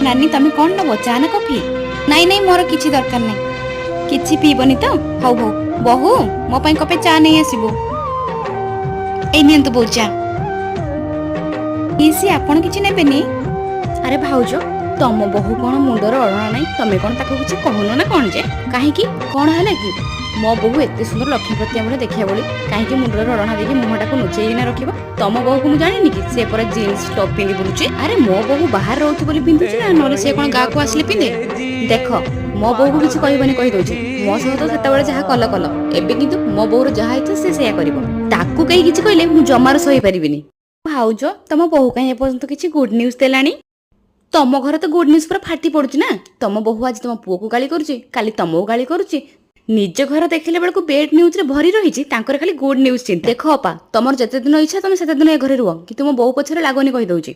नानी तमे कौन नब चा ना कॉफी? नहीं नहीं मोर किछि दरकार नहीं। किछि पीबनी तो? हौ हौ बहु मो पई कपे चा नहीं आसीबो। ए नियंतु बहु चा। इसी आपण किछि नेबेनी? अरे भाउजो तम बहु कौन मुंडर अड़ना नहीं तमे कौन ताको किछि कहूनो ना कौन जे काहे की कौन हला की मो बहु एते सुंदर लक्ष्मीपति हमरे देखिया बोली काहे की मुंडर अड़ना देखि मुहटा को नुचेई ना रखिबो तम बहु को मु जानिनी की से पर जीन्स टॉप पिंदी बुलुची अरे मो बहु बाहर रहउची बोली पिंदुची ना नले से कोन गा को आसले पिंदे देखो मो बहु को किछि कहबनी कहि दोची मो सह तो सेता बेले जहा कल कल एबे किंतु मो बहुर जहा इच्छा से सेया करिवो ताकू कहि किछि कहले मु जमार सही परिबिनी भाउजो तम बहु काहे एपर्यंत किछि गुड न्यूज देलानी तम घर तो गुड न्यूज पूरा फाटी पड़ुची ना तम बहु आज तम पुओ को गाली करूची काली तमो गाली करूची निज घर देखले बेलको बेड न्यूज रे भरी रहिची तांकर खाली गुड न्यूज चिंता देखो अपा तमर जते दिन इच्छा तमे सेते दिन ए घरे रुह कि तुम बहु पछरे लागोनी कहि दउची।